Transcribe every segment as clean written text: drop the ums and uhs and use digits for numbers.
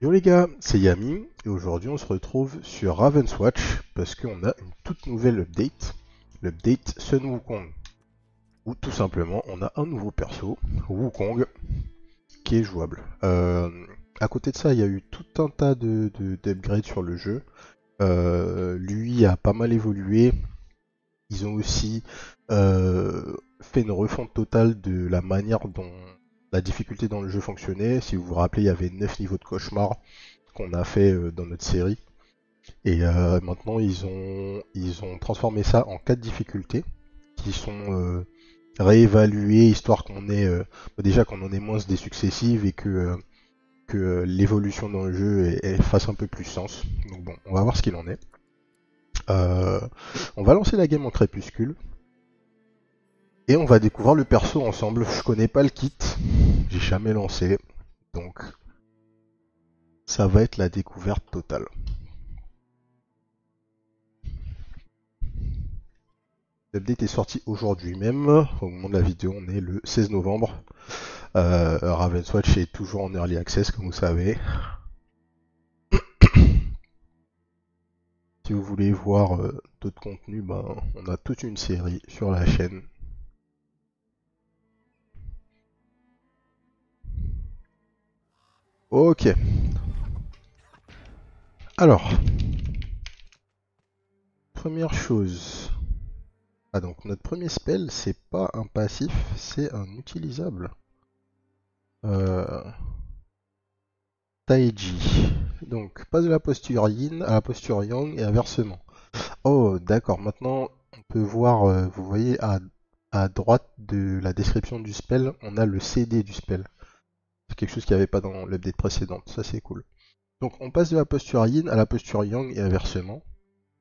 Yo les gars, c'est Yami et aujourd'hui on se retrouve sur Ravenswatch parce qu'on a une toute nouvelle update, l'update Sun Wukong. Ou tout simplement on a un nouveau perso, Wukong, qui est jouable. À côté de ça il y a eu tout un tas d'upgrades sur le jeu. Lui a pas mal évolué. Ils ont aussi fait une refonte totale de la manière dont la difficulté dans le jeu fonctionnait. Si vous vous rappelez, il y avait 9 niveaux de cauchemar qu'on a fait dans notre série. Et maintenant, ils ont transformé ça en 4 difficultés qui sont réévaluées, histoire qu'on ait déjà qu'on en ait moins des successives et que l'évolution dans le jeu fasse un peu plus sens. Donc bon, on va voir ce qu'il en est. Euh, on va lancer la game en crépuscule et on va découvrir le perso ensemble. Je connais pas le kit, j'ai jamais lancé, donc ça va être la découverte totale. L'update est sorti aujourd'hui même. Au moment de la vidéo, on est le 16 novembre. Ravenswatch est toujours en early access, comme vous savez. Si vous voulez voir d'autres contenus, ben, on a toute une série sur la chaîne. Ok. Alors, première chose. Ah donc notre premier spell, c'est pas un passif, c'est un utilisable. Euh, Taiji. Donc, passe de la posture yin à la posture yang et inversement. Oh, d'accord. Maintenant, on peut voir, vous voyez, à droite de la description du spell, on a le CD du spell. C'est quelque chose qu'il n'y avait pas dans l'update précédente. Ça, c'est cool. Donc, on passe de la posture yin à la posture yang et inversement.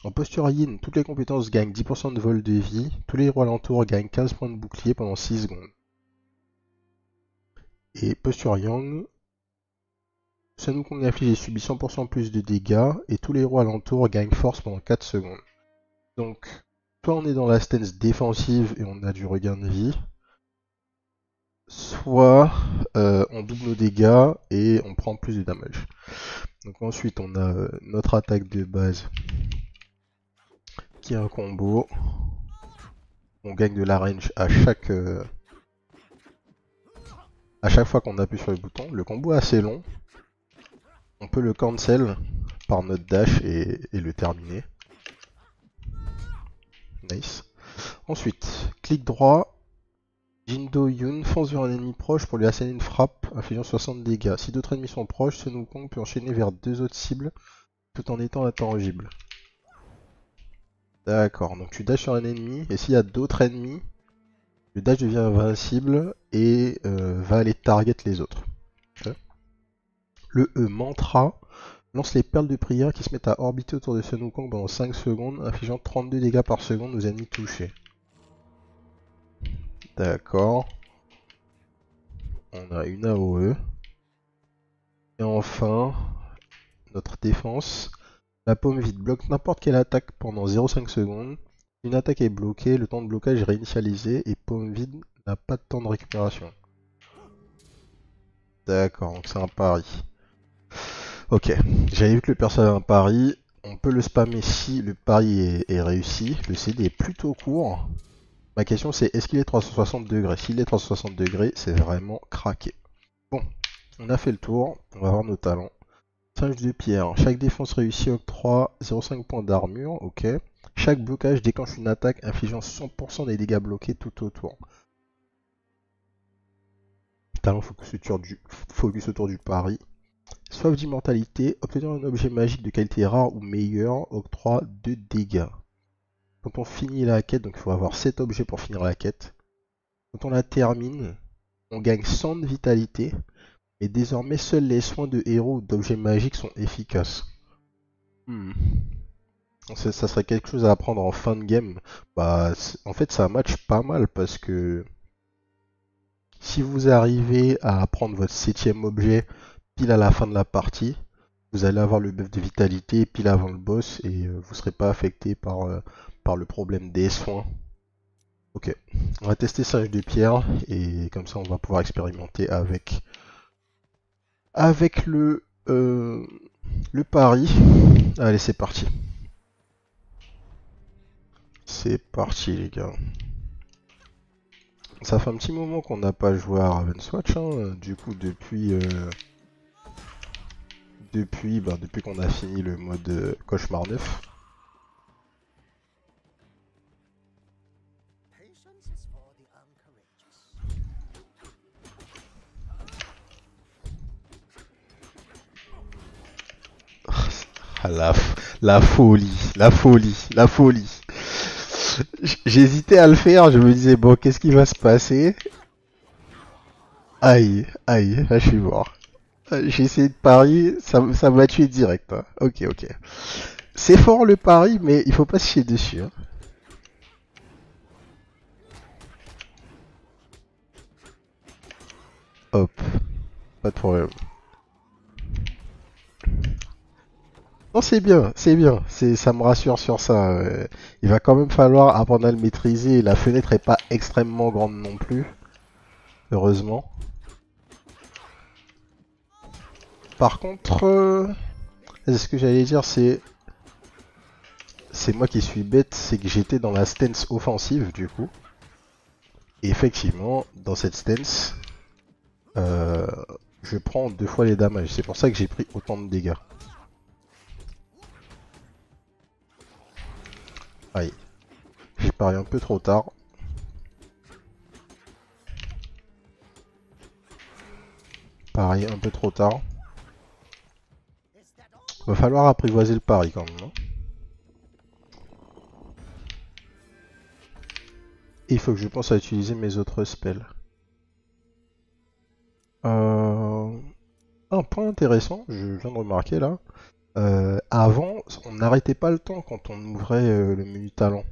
En posture yin, toutes les compétences gagnent 10% de vol de vie. Tous les héros alentours gagnent 15 points de bouclier pendant 6 secondes. Et posture yang, Sun Wukong inflige et subit 100% plus de dégâts. Et tous les héros alentours gagnent force pendant 4 secondes. Donc, soit on est dans la stance défensive et on a du regain de vie, soit on double nos dégâts et on prend plus de damage. Donc ensuite on a notre attaque de base qui est un combo. On gagne de la range à chaque fois qu'on appuie sur le bouton. Le combo est assez long. On peut le cancel par notre dash et le terminer. Nice. Ensuite, clic droit, Jindo Yun fonce vers un ennemi proche pour lui asséner une frappe, infligeant 60 dégâts. Si d'autres ennemis sont proches, Sun Wukong peut enchaîner vers 2 autres cibles tout en étant intangible. D'accord, donc tu dashes sur un ennemi, et s'il y a d'autres ennemis, le dash devient invincible et va aller target les autres. Okay. Le E, mantra, lance les perles de prière qui se mettent à orbiter autour de Sun Wukong pendant 5 secondes, infligeant 32 dégâts par seconde aux ennemis touchés. D'accord. On a une AOE. Et enfin, notre défense. La paume vide bloque n'importe quelle attaque pendant 0,5 secondes. Une attaque est bloquée, le temps de blocage est réinitialisé et paume vide n'a pas de temps de récupération. D'accord, donc c'est un pari. Ok, j'avais vu que le perso avait un pari. On peut le spammer si le pari est réussi. Le CD est plutôt court. Ma question c'est est-ce qu'il est 360 degrés? S'il est 360 degrés, c'est vraiment craqué. Bon, on a fait le tour. On va voir nos talents. Singe de pierre. Chaque défense réussie octroie 0,5 points d'armure. Ok. Chaque blocage déclenche une attaque infligeant 100% des dégâts bloqués tout autour. Talent focus autour du pari. Soif d'immortalité. Obtenir un objet magique de qualité rare ou meilleure octroie 2 dégâts. Quand on finit la quête, donc il faut avoir 7 objets pour finir la quête. Quand on la termine, on gagne 100 de vitalité. Et désormais, seuls les soins de héros ou d'objets magiques sont efficaces. Ça serait quelque chose à apprendre en fin de game. Bah, en fait, ça match pas mal parce que si vous arrivez à prendre votre 7ème objet pile à la fin de la partie, vous allez avoir le buff de vitalité pile avant le boss et vous serez pas affecté par le problème des soins. Ok, on va tester Singe de pierre et comme ça on va pouvoir expérimenter avec le Le pari. Allez, c'est parti. C'est parti, les gars. Ça fait un petit moment qu'on n'a pas joué à Ravenswatch, hein. Du coup, depuis qu'on a fini le mode Cauchemar 9. Ah, la folie, la folie, la folie. J'hésitais à le faire, je me disais, bon, qu'est-ce qui va se passer? Aïe, aïe, là je suis mort. J'ai essayé de parier, ça m'a tué direct, hein. Ok, ok. C'est fort le pari, mais il faut pas se chier dessus, hein. Hop, pas de problème. Non, c'est bien, c'est bien. Ça me rassure sur ça. Il va quand même falloir apprendre à le maîtriser. La fenêtre est pas extrêmement grande non plus, heureusement. Par contre, ce que j'allais dire, c'est moi qui suis bête, c'est que j'étais dans la stance offensive du coup. Et effectivement, dans cette stance, euh, je prends 2 fois les damages. C'est pour ça que j'ai pris autant de dégâts. Aïe, j'ai parié un peu trop tard. Pareil, un peu trop tard. Va falloir apprivoiser le pari quand même, hein. Et il faut que je pense à utiliser mes autres spells. Euh, Un point intéressant, je viens de remarquer là. Avant, on n'arrêtait pas le temps quand on ouvrait le menu talent.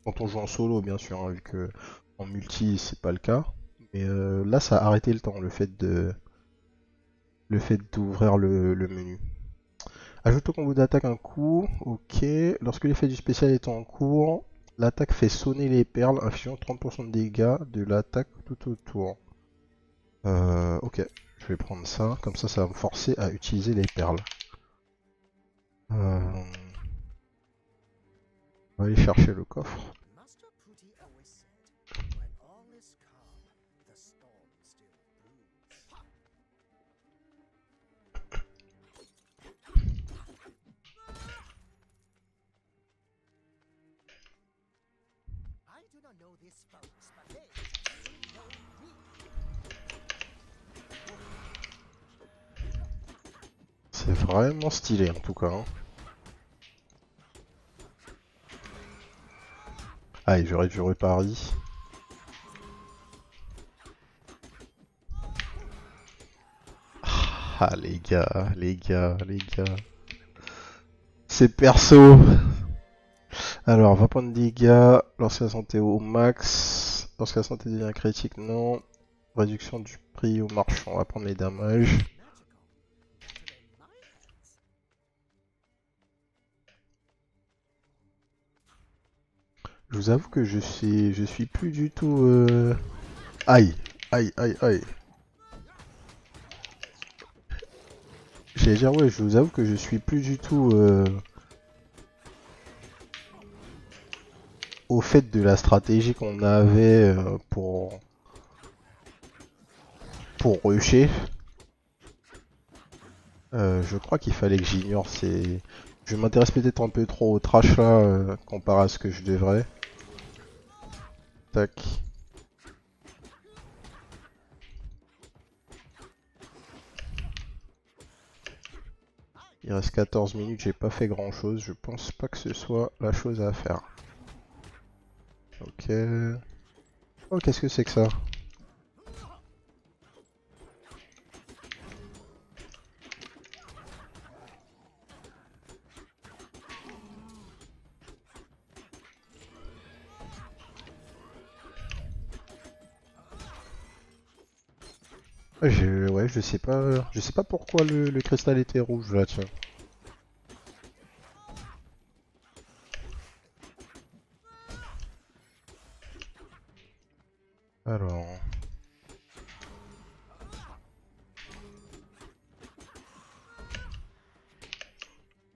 Quand on joue en solo, bien sûr, hein, vu que en multi, c'est pas le cas. Mais là, ça a arrêté le temps, le fait d'ouvrir le menu. Ajoute au combo d'attaque un coup. Ok. Lorsque l'effet du spécial est en cours, l'attaque fait sonner les perles, infligeant 30% de dégâts de l'attaque tout autour. Ok. Je vais prendre ça. Comme ça va me forcer à utiliser les perles. On va aller chercher le coffre. C'est vraiment stylé en tout cas, hein. Allez, j'aurais dû repari. Ah les gars, les gars, les gars. C'est perso. Alors, 20 points de dégâts lorsque la santé est au max. Lorsque la santé devient critique, non. Réduction du prix au marchand, on va prendre les damages. Je vous avoue que je suis plus du tout... Aïe, aïe, aïe, aïe. J'allais dire, ouais, je vous avoue que je suis plus du tout au fait de la stratégie qu'on avait pour rusher. Je crois qu'il fallait que j'ignore ces... Je m'intéresse peut-être un peu trop au trash là, comparé à ce que je devrais. Tac. Il reste 14 minutes, j'ai pas fait grand chose, je pense pas que ce soit la chose à faire. Ok. Oh, qu'est-ce que c'est que ça? Ouais, je sais pas pourquoi le cristal était rouge là, tiens. Alors,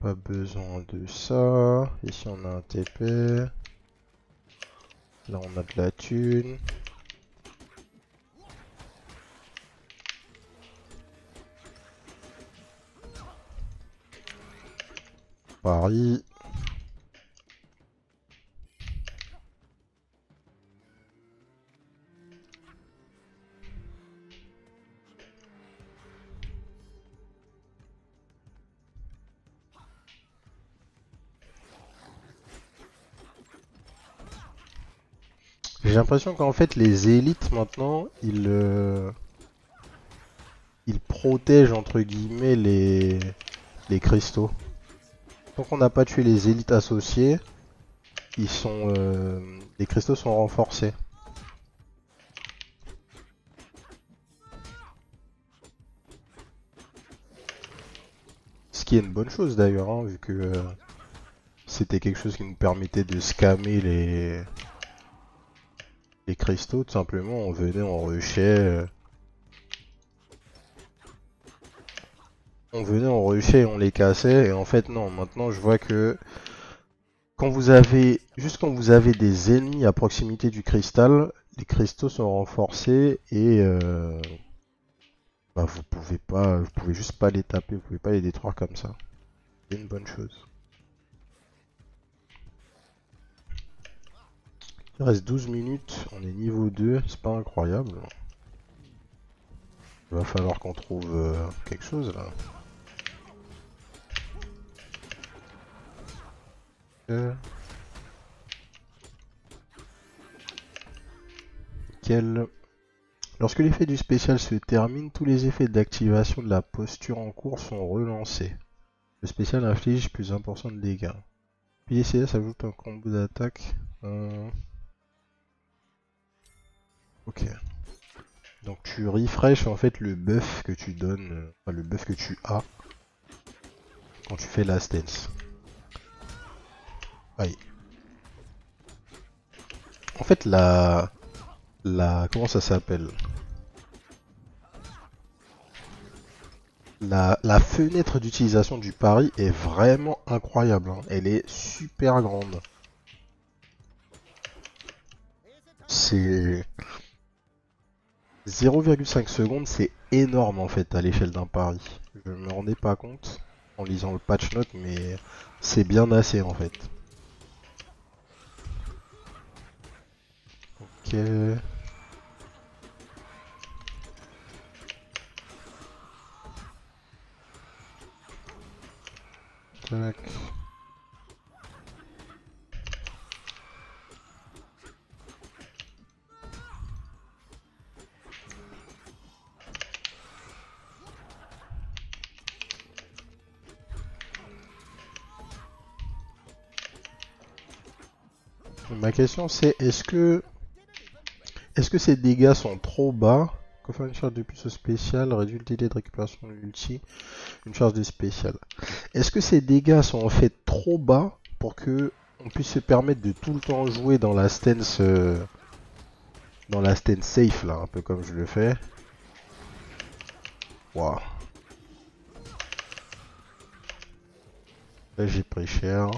pas besoin de ça. Ici on a un TP. Là on a de la thune. Paris. J'ai l'impression qu'en fait les élites maintenant ils protègent entre guillemets les cristaux. Tant qu'on n'a pas tué les élites associées, les cristaux sont renforcés. Ce qui est une bonne chose d'ailleurs, hein, vu que c'était quelque chose qui nous permettait de scammer les cristaux, tout simplement. On venait, on rushait. On venait, on rushait, on les cassait. Et en fait, non, maintenant je vois que quand vous avez des ennemis à proximité du cristal, les cristaux sont renforcés et bah, vous pouvez juste pas les taper, vous pouvez pas les détruire comme ça. C'est une bonne chose. Il reste 12 minutes, on est niveau 2, c'est pas incroyable. Il va falloir qu'on trouve quelque chose là. Nickel. Lorsque l'effet du spécial se termine, tous les effets d'activation de la posture en cours sont relancés. Le spécial inflige plus 1% de dégâts. Puis CS ajoute un combo d'attaque. Ok. Donc tu refresh en fait le buff que tu donnes, enfin le buff que tu as quand tu fais la stance. Aïe. En fait comment ça s'appelle? La fenêtre d'utilisation du pari est vraiment incroyable, hein. Elle est super grande. C'est 0,5 secondes, c'est énorme en fait à l'échelle d'un pari. Je me rendais pas compte en lisant le patch note, mais c'est bien assez en fait. Ok. Tac. Ma question c'est est-ce que ces dégâts sont trop bas? Quand faire une charge de puissance spéciale, réduit le délai de récupération de l'ulti, une charge de spécial. Est-ce que ces dégâts sont en fait trop bas pour que on puisse se permettre de tout le temps jouer dans la stance safe là, un peu comme je le fais. Waouh. Là j'ai pris cher.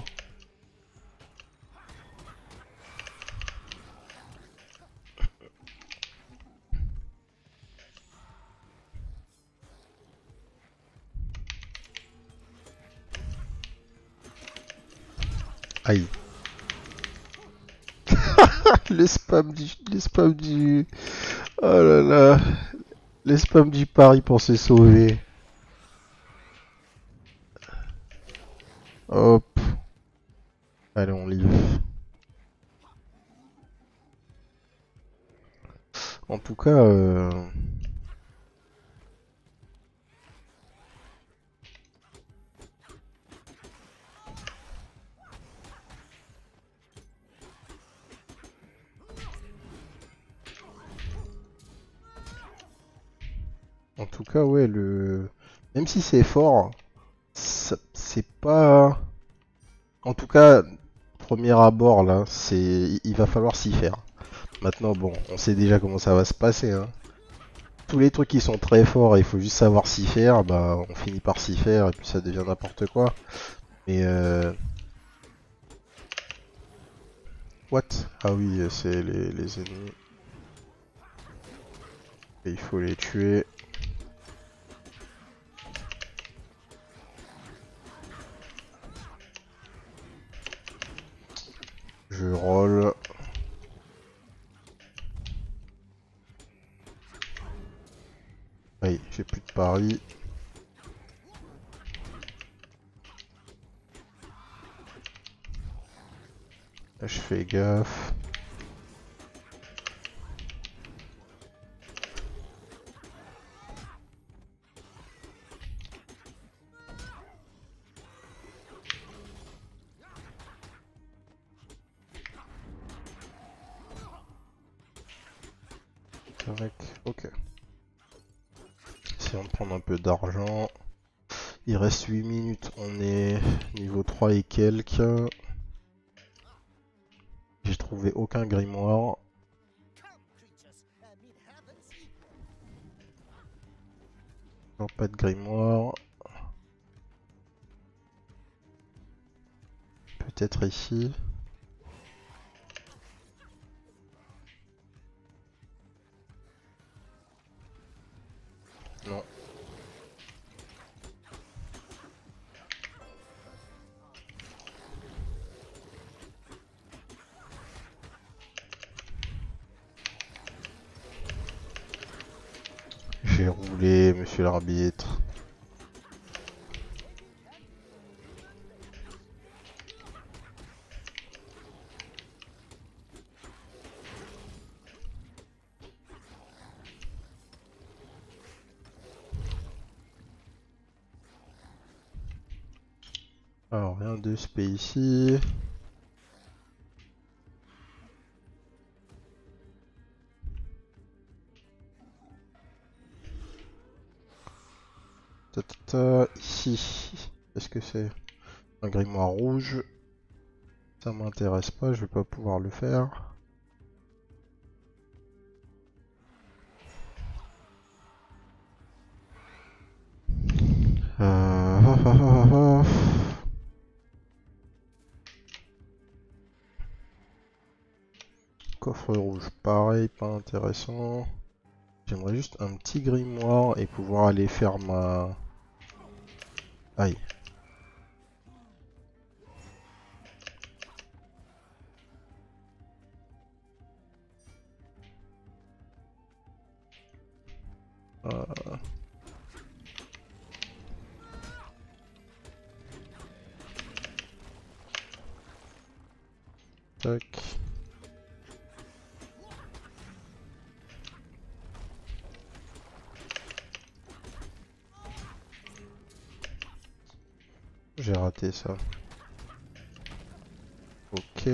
Aïe. Les spams du... Oh là là. Les spams du pari pour se sauver. Hop. Allez, on livre. En tout cas... En tout cas, ouais, même si c'est fort, c'est pas... En tout cas, premier abord, là, il va falloir s'y faire. Maintenant, bon, on sait déjà comment ça va se passer, hein. Tous les trucs qui sont très forts et il faut juste savoir s'y faire, bah, on finit par s'y faire et puis ça devient n'importe quoi. Mais what? Ah oui, c'est les ennemis. Et il faut les tuer. Je roll. Aïe, j'ai plus de pari. Là, je fais gaffe. Ok. Essayons de prendre un peu d'argent. Il reste 8 minutes, on est niveau 3 et quelques. J'ai trouvé aucun grimoire. Non, pas de grimoire. Peut-être ici. Non. J'ai roulé, monsieur l'arbitre. Alors, rien de spé ici. Ici. Est-ce que c'est un grimoire rouge? Ça m'intéresse pas, je vais pas pouvoir le faire. Coffre rouge, pareil, pas intéressant. J'aimerais juste un petit grimoire et pouvoir aller faire ma... Aïe. Tac. J'ai raté ça. Ok.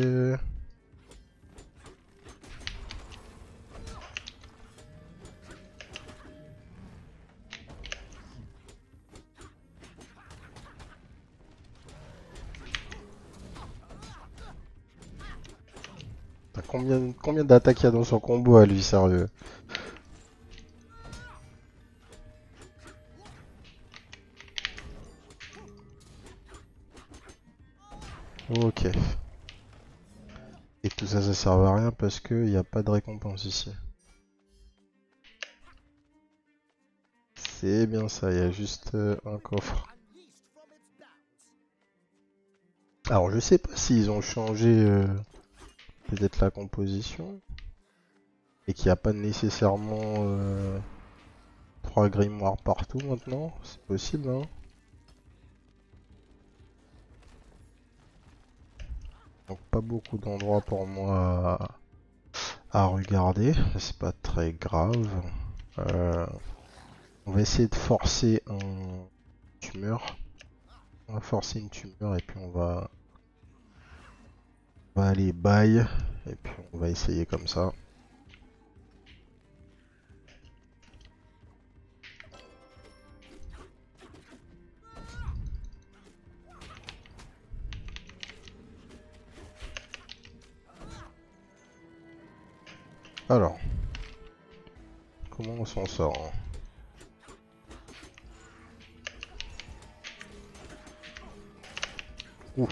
Combien d'attaques il y a dans son combo à lui, sérieux? Ok. Et tout ça, ça sert à rien parce qu'il n'y a pas de récompense ici. C'est bien ça, il y a juste un coffre. Alors je sais pas s'ils ont changé peut-être la composition. Et qu'il n'y a pas nécessairement 3 grimoires partout maintenant. C'est possible, hein. Donc pas beaucoup d'endroits pour moi à regarder. C'est pas très grave. On va essayer de forcer un tumeur. On va forcer une tumeur et puis on va aller bail. Et puis on va essayer comme ça. Alors, comment on s'en sort, hein? Ouf.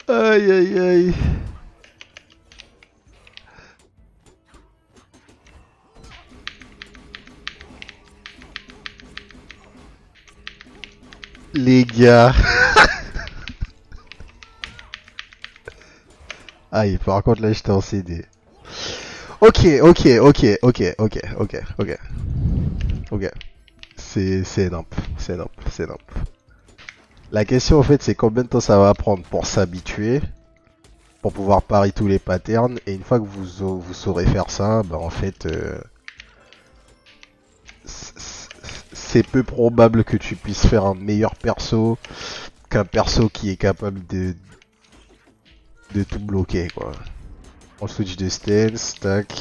Aïe aïe aïe. Les gars. Aïe, par contre là j'étais en CD. Ok, ok, ok, ok, ok, ok, ok. Ok. C'est nimp, c'est nimp, c'est nimp. La question en fait c'est combien de temps ça va prendre pour s'habituer, pour pouvoir parier tous les patterns, et une fois que vous saurez faire ça, bah en fait c'est peu probable que tu puisses faire un meilleur perso qu'un perso qui est capable de tout bloquer quoi. On switch de stance, tac,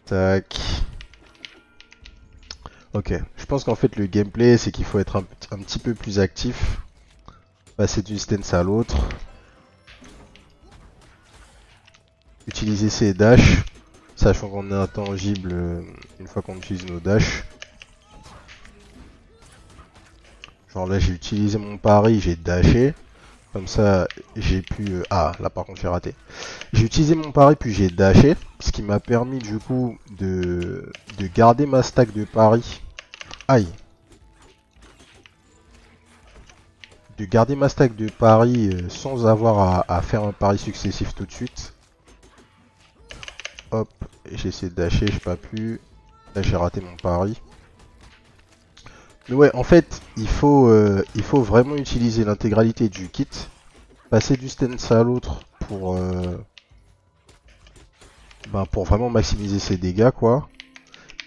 tac. Ok, je pense qu'en fait le gameplay c'est qu'il faut être un petit peu plus actif, passer d'une stance à l'autre, utiliser ses dashs, sachant qu'on est intangible une fois qu'on utilise nos dashs. Genre là j'ai utilisé mon pari, j'ai dashé, comme ça j'ai pu... Ah là par contre j'ai raté. J'ai utilisé mon pari puis j'ai dashé, ce qui m'a permis du coup de garder ma stack de pari. Aïe. De garder ma stack de pari sans avoir à faire un pari successif tout de suite. Hop, j'ai essayé de dasher, j'ai pas pu. Là j'ai raté mon pari. Mais ouais, en fait, il faut vraiment utiliser l'intégralité du kit, passer du stance à l'autre pour vraiment maximiser ses dégâts quoi,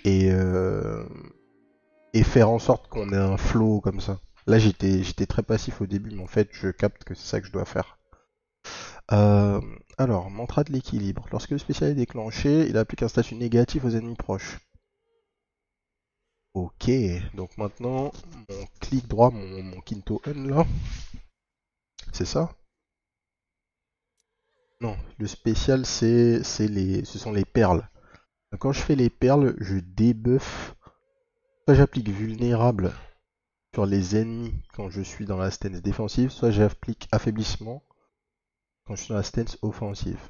et, euh, et faire en sorte qu'on ait un flow comme ça. Là j'étais très passif au début, mais en fait je capte que c'est ça que je dois faire. Euh, alors, mantra de l'équilibre. Lorsque le spécial est déclenché, il applique un statut négatif aux ennemis proches. Ok, donc maintenant, mon clic droit, mon Quinto N là, c'est ça? Non, le spécial ce sont les perles. Donc, quand je fais les perles, je débuff. Soit j'applique vulnérable sur les ennemis quand je suis dans la stance défensive, soit j'applique affaiblissement quand je suis dans la stance offensive.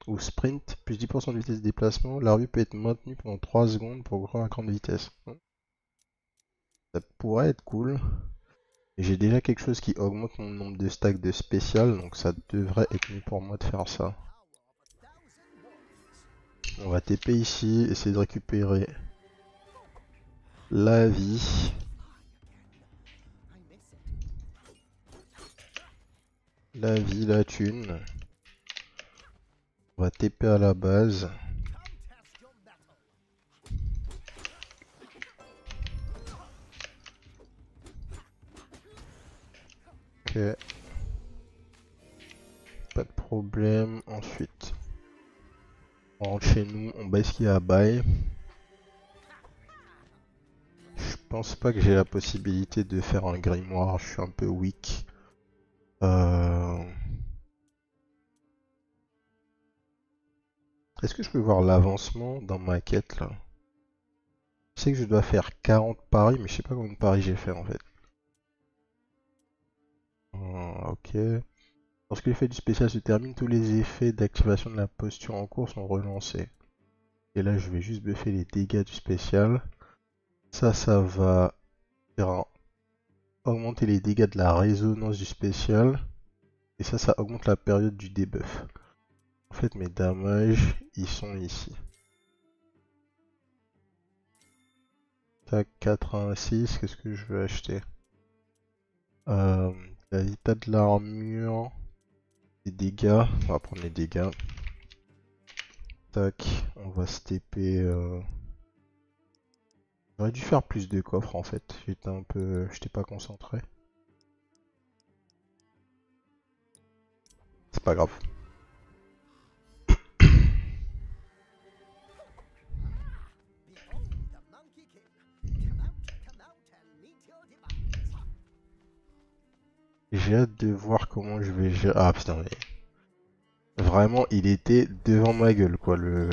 Ou sprint, plus 10% de vitesse de déplacement, la rue peut être maintenue pendant 3 secondes pour courir à grande vitesse. Ça pourrait être cool. J'ai déjà quelque chose qui augmente mon nombre de stacks de spécial, donc ça devrait être mieux pour moi de faire ça. On va TP ici, essayer de récupérer la vie. La vie, la thune. On va TP à la base. Ok. Pas de problème. Ensuite, on rentre chez nous, on baisse ce qu'il y a à bail. Je pense pas que j'ai la possibilité de faire un grimoire, je suis un peu weak. Est-ce que je peux voir l'avancement dans ma quête là? Je sais que je dois faire 40 paris, mais je sais pas combien de paris j'ai fait en fait. Ok. Lorsque l'effet du spécial se termine, tous les effets d'activation de la posture en cours sont relancés. Et là, je vais juste buffer les dégâts du spécial. Ça va faire augmenter les dégâts de la résonance du spécial. Et ça augmente la période du debuff. En fait, mes damages, ils sont ici. Tac, 86, qu'est-ce que je veux acheter? La vita de l'armure. Les dégâts, on va prendre les dégâts. Tac, on va se TP. J'aurais dû faire plus de coffres en fait. J'étais pas concentré. C'est pas grave. J'ai hâte de voir comment je vais gérer. Ah putain, mais vraiment, il était devant ma gueule, quoi, le...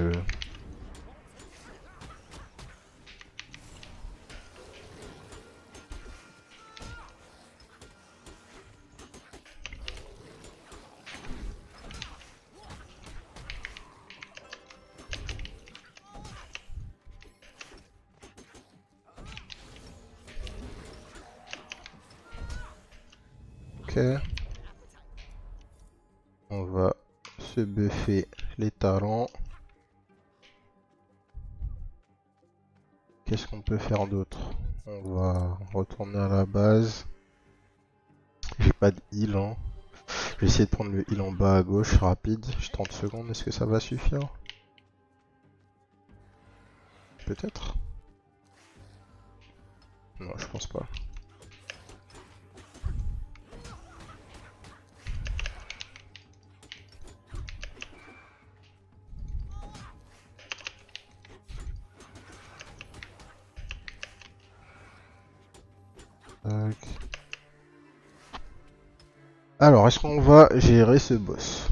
Ok. On va se buffer les talents. Qu'est-ce qu'on peut faire d'autre? On va retourner à la base. J'ai pas de heal, hein. Je vais essayer de prendre le heal en bas à gauche, rapide. J'ai 30 secondes, est-ce que ça va suffire? Peut-être? Non, je pense pas. Tac. Alors, est-ce qu'on va gérer ce boss?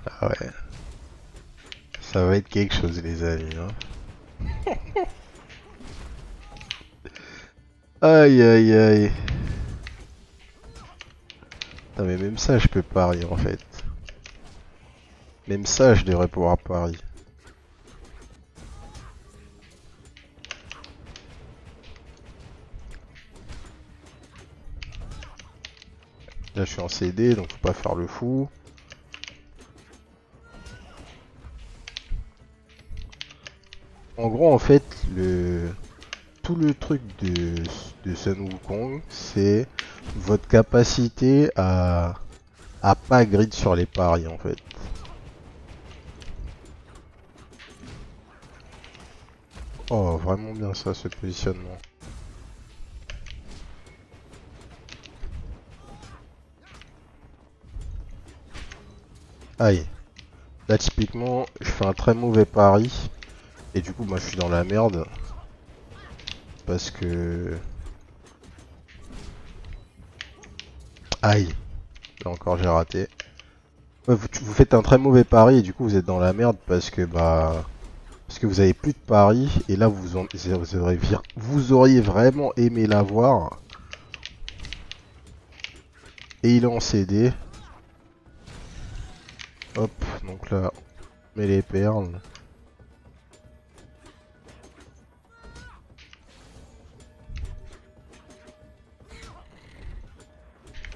Ah ouais. Ça va être quelque chose, les amis, hein. Aïe aïe aïe. Non mais même ça je peux parier en fait. Même ça je devrais pouvoir parier. Là je suis en CD donc faut pas faire le fou. En gros en fait tout le truc de Sun Wukong c'est votre capacité à pas grid sur les paris en fait. Oh vraiment bien ça ce positionnement. Aïe. Là typiquement je fais un très mauvais pari. Et du coup moi je suis dans la merde. Parce que... Aïe. Là encore j'ai raté. Ouais, vous faites un très mauvais pari et du coup vous êtes dans la merde parce que vous avez plus de paris et là vous auriez vraiment aimé l'avoir et il est en CD. Hop, donc là on met les perles.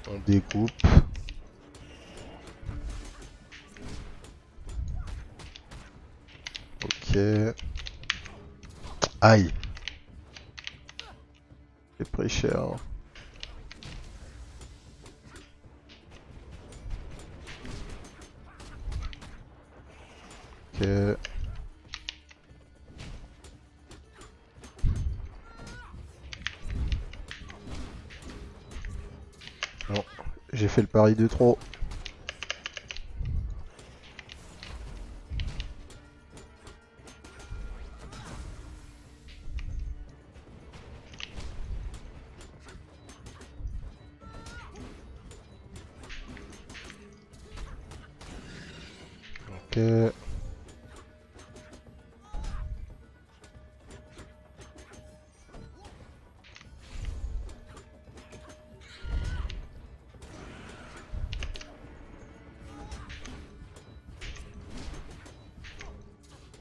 On découpe. Ok. Aïe. J'ai pris cher. Ok. Non, j'ai fait le pari de trop. Ok.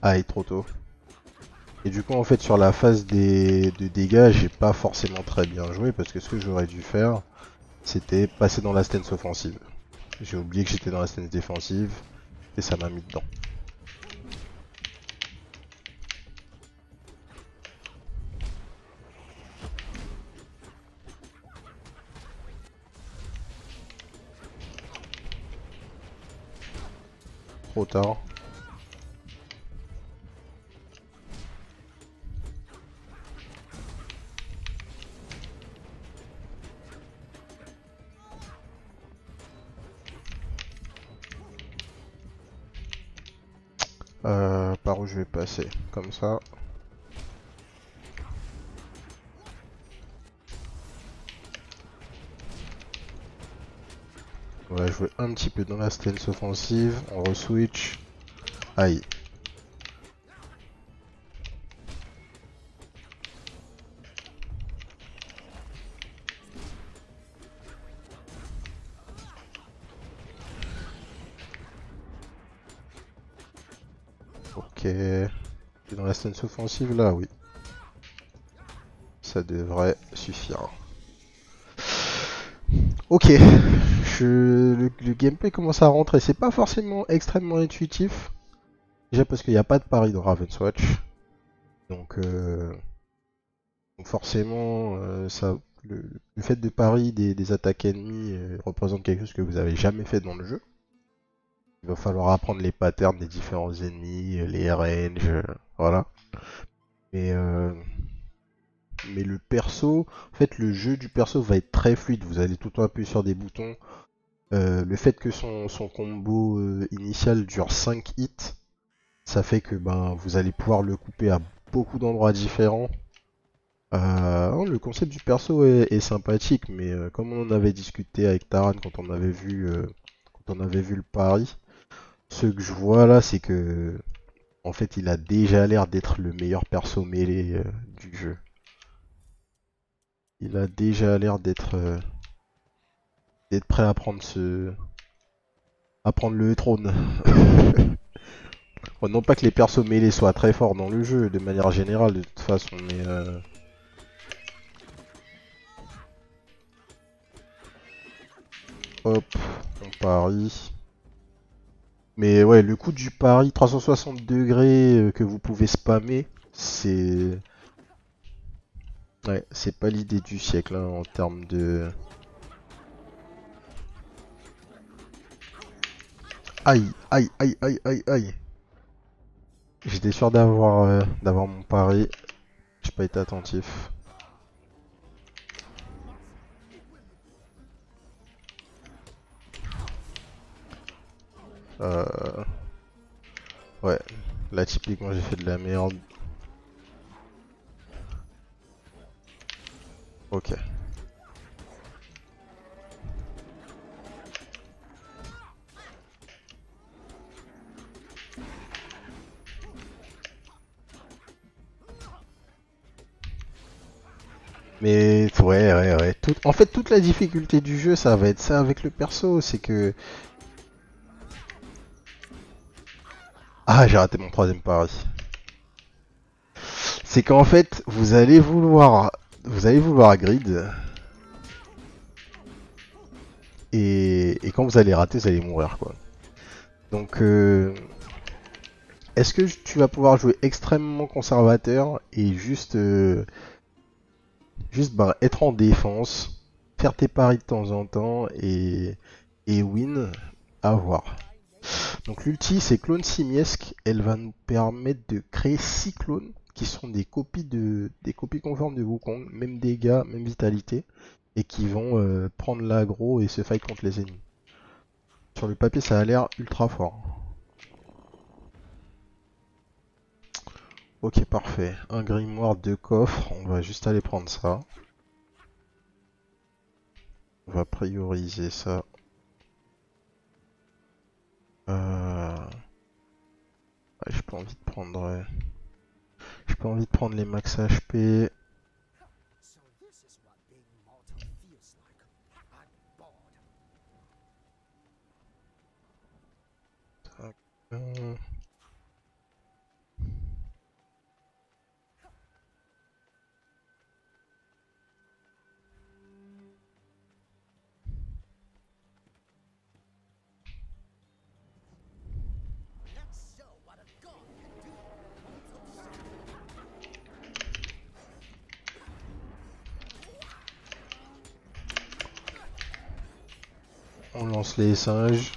Aïe, trop tôt. Et du coup en fait sur la phase de dégâts j'ai pas forcément très bien joué parce que ce que j'aurais dû faire c'était passer dans la stance offensive. J'ai oublié que j'étais dans la stance défensive et ça m'a mis dedans. Trop tard. Par où je vais passer? Comme ça. On va jouer un petit peu dans la stance offensive. On re-switch. Aïe. Ok. Dans la stance offensive là, oui. Ça devrait suffire. Ok. Le gameplay commence à rentrer. C'est pas forcément extrêmement intuitif. Déjà parce qu'il n'y a pas de pari dans Ravenswatch. Donc, forcément, le fait de pari des attaques ennemies représente quelque chose que vous avez jamais fait dans le jeu. Il va falloir apprendre les patterns des différents ennemis, les ranges, voilà. Mais le perso, en fait, le jeu du perso va être très fluide. Vous allez tout le temps appuyer sur des boutons. Le fait que son combo initial dure 5 hits, ça fait que ben vous allez pouvoir le couper à beaucoup d'endroits différents. Le concept du perso est sympathique, mais comme on en avait discuté avec Taran quand on avait vu le pari, ce que je vois là, c'est que en fait, il a déjà l'air d'être le meilleur perso mêlé du jeu. Il a déjà l'air d'être prêt à prendre le trône. Bon, non pas que les persos mêlés soient très forts dans le jeu, de manière générale, de toute façon, mais hop, on parie. Mais ouais, le coup du pari 360 degrés que vous pouvez spammer, c'est... Ouais, c'est pas l'idée du siècle hein, en termes de... Aïe, aïe, aïe, aïe, aïe, aïe. J'étais sûr d'avoir mon pari. J'ai pas été attentif. Euh... Ouais, là typiquement j'ai fait de la merde. Ok. Mais ouais. En fait, toute la difficulté du jeu, ça va être ça avec le perso, c'est que... Ah, j'ai raté mon troisième pari. C'est qu'en fait, vous allez vouloir grid, et quand vous allez rater, vous allez mourir, quoi. Donc, est-ce que tu vas pouvoir jouer extrêmement conservateur et juste ben, être en défense, faire tes paris de temps en temps et win, à voir. Donc l'ulti c'est clone simiesque, elle va nous permettre de créer 6 clones qui sont des copies conformes de Wukong, même dégâts, même vitalité, et qui vont prendre l'aggro et se fight contre les ennemis. Sur le papier ça a l'air ultra fort. Ok parfait, un grimoire, 2 coffres, on va juste aller prendre ça. On va prioriser ça. J'ai pas envie de prendre. J'ai pas envie de prendre les max HP. Tac. On lance les singes.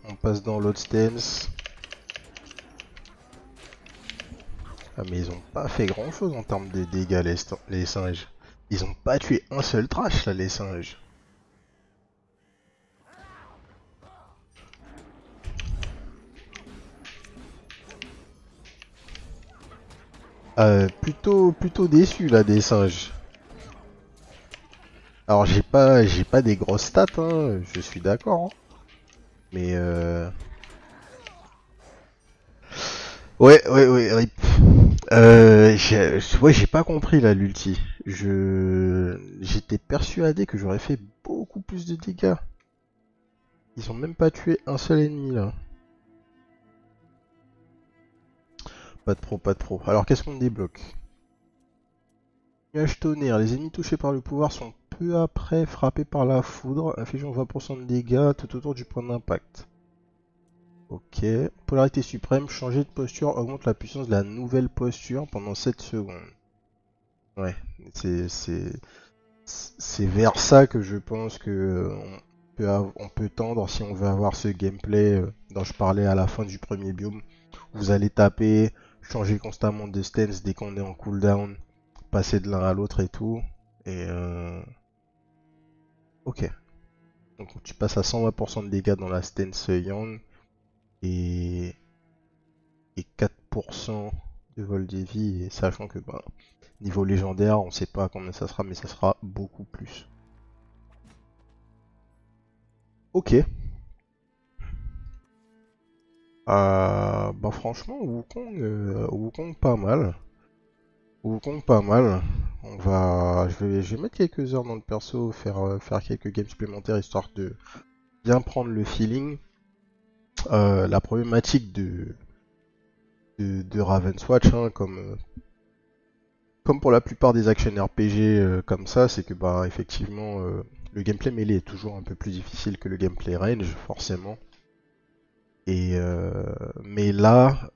On passe dans l'autre stance. Ah mais ils ont pas fait grand chose en termes de dégâts les singes. Ils ont pas tué un seul trash là les singes. Plutôt déçu là des singes. Alors j'ai pas des grosses stats, hein, je suis d'accord, hein. Mais ouais, rip. Ouais, j'ai pas compris là l'ulti. J'étais persuadé que j'aurais fait beaucoup plus de dégâts. Ils ont même pas tué un seul ennemi là. Pas de pro, pas de pro. Alors qu'est-ce qu'on débloque? Nuage tonnerre. Les ennemis touchés par le pouvoir sont peu après frappés par la foudre, infligeant 20% de dégâts tout autour du point d'impact. Ok. Polarité suprême, changer de posture augmente la puissance de la nouvelle posture pendant 7 secondes. Ouais, c'est vers ça que je pense que on peut tendre si on veut avoir ce gameplay dont je parlais à la fin du premier biome. Vous allez taper, changer constamment de stance dès qu'on est en cooldown, passer de l'un à l'autre et tout. Et ok. Donc tu passes à 120% de dégâts dans la stance Yang et, et 4% de vol de vie, et sachant que bah, niveau légendaire, on sait pas combien ça sera, mais ça sera beaucoup plus. Ok. Bah franchement, Wukong pas mal. Wukong pas mal. Je vais mettre quelques heures dans le perso, faire quelques games supplémentaires histoire de bien prendre le feeling. La problématique de Ravenswatch, hein, comme pour la plupart des action RPG comme ça, c'est que bah effectivement le gameplay mêlé est toujours un peu plus difficile que le gameplay range, forcément. Mais là,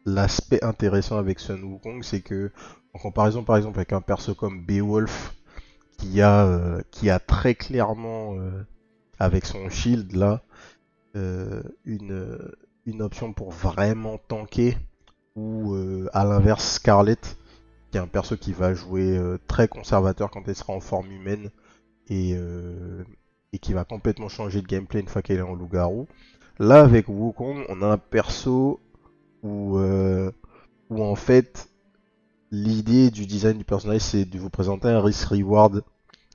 l'aspect intéressant avec Sun Wukong, c'est que en comparaison par exemple avec un perso comme Beowulf, qui a très clairement avec son shield là euh, une, une option pour vraiment tanker, ou à l'inverse Scarlet, qui est un perso qui va jouer très conservateur quand elle sera en forme humaine et, euh, et qui va complètement changer de gameplay une fois qu'elle est en loup-garou. Là, avec Wukong, on a un perso où, où en fait, l'idée du design du personnage, c'est de vous présenter un risk-reward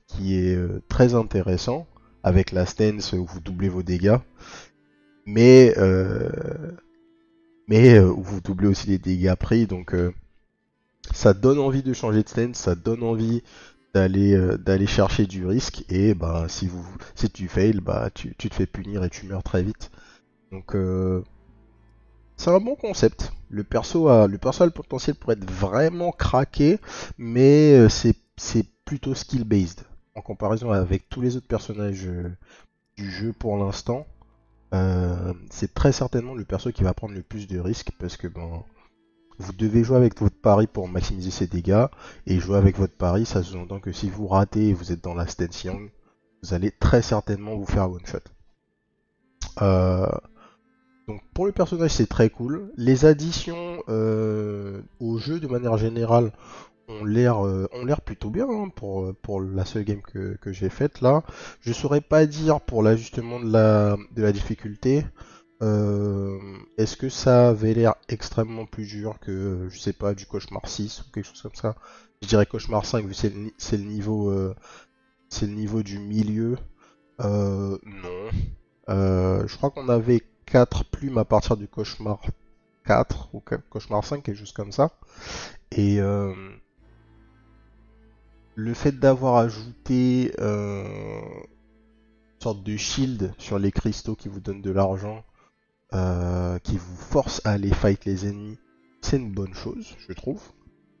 qui est très intéressant, avec la stance où vous doublez vos dégâts, mais, où vous doublez aussi les dégâts pris, donc ça donne envie de changer de stance, ça donne envie d'aller chercher du risque, et bah si tu fails, bah tu te fais punir et tu meurs très vite. Donc c'est un bon concept. Le perso a le potentiel pour être vraiment craqué, mais c'est plutôt skill based en comparaison avec tous les autres personnages du jeu pour l'instant. C'est très certainement le perso qui va prendre le plus de risques, parce que ben vous devez jouer avec votre pari pour maximiser ses dégâts, et jouer avec votre pari, ça sous-entend que si vous ratez et vous êtes dans la stance Yang, vous allez très certainement vous faire one shot. Euh, donc pour le personnage c'est très cool. Les additions au jeu de manière générale ont l'air plutôt bien, hein, pour la seule game que j'ai faite là. Je saurais pas dire pour l'ajustement de la difficulté. Est-ce que ça avait l'air extrêmement plus dur que, je sais pas, du Cauchemar 6 ou quelque chose comme ça? Je dirais Cauchemar 5 vu que c'est le niveau du milieu. Non. Je crois qu'on avait 4 plumes à partir du Cauchemar 4 ou Cauchemar 5, quelque chose comme ça. Et le fait d'avoir ajouté une sorte de shield sur les cristaux qui vous donnent de l'argent, qui vous force à aller fight les ennemis, c'est une bonne chose, je trouve,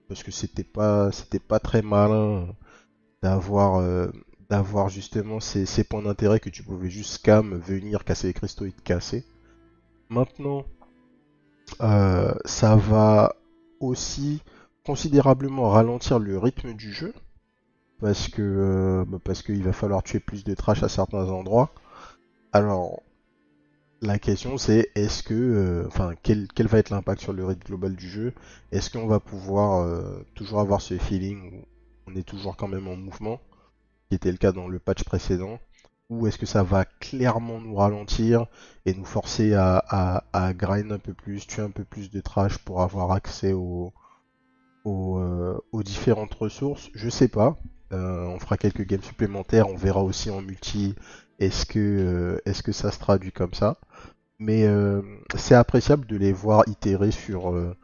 parce que c'était pas très malin d'avoir d'avoir justement ces points d'intérêt que tu pouvais juste scam, venir casser les cristaux et te casser. Maintenant, ça va aussi considérablement ralentir le rythme du jeu, parce qu'il va falloir tuer plus de trash à certains endroits. Alors, la question c'est quel va être l'impact sur le rythme global du jeu? Est-ce qu'on va pouvoir toujours avoir ce feeling où on est toujours quand même en mouvement, qui était le cas dans le patch précédent? Ou est-ce que ça va clairement nous ralentir et nous forcer à grind un peu plus, tuer un peu plus de trash pour avoir accès aux aux différentes ressources, je sais pas. On fera quelques games supplémentaires, on verra aussi en multi est-ce que ça se traduit comme ça. Mais c'est appréciable de les voir itérer sur le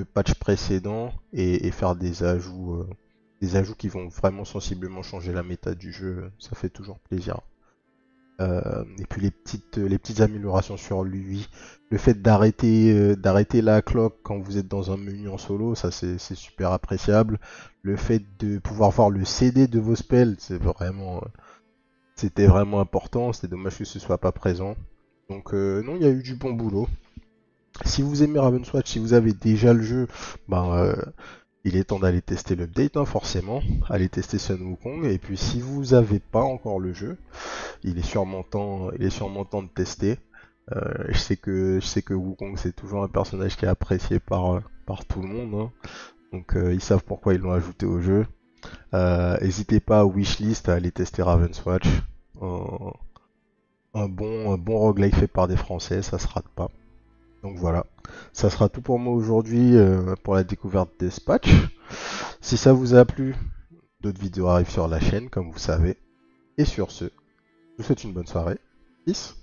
patch précédent et faire des ajouts qui vont vraiment sensiblement changer la méta du jeu. Ça fait toujours plaisir. Et puis les petites améliorations sur lui, le fait d'arrêter la clock quand vous êtes dans un menu en solo, ça c'est super appréciable. Le fait de pouvoir voir le CD de vos spells, c'était vraiment important. C'est dommage que ce soit pas présent. Donc non, il y a eu du bon boulot. Si vous aimez Ravenswatch, si vous avez déjà le jeu, ben il est temps d'aller tester l'update, hein, forcément. Allez tester Sun Wukong. Et puis si vous n'avez pas encore le jeu, il est sûrement temps de tester. Je sais que Wukong c'est toujours un personnage qui est apprécié par tout le monde, hein. Donc ils savent pourquoi ils l'ont ajouté au jeu. N'hésitez pas à wishlist à aller tester Ravenswatch. Un, un bon roguelike fait par des Français, ça se rate pas. Donc voilà, ça sera tout pour moi aujourd'hui pour la découverte des patchs. Si ça vous a plu, d'autres vidéos arrivent sur la chaîne, comme vous savez. Et sur ce, je vous souhaite une bonne soirée. Peace.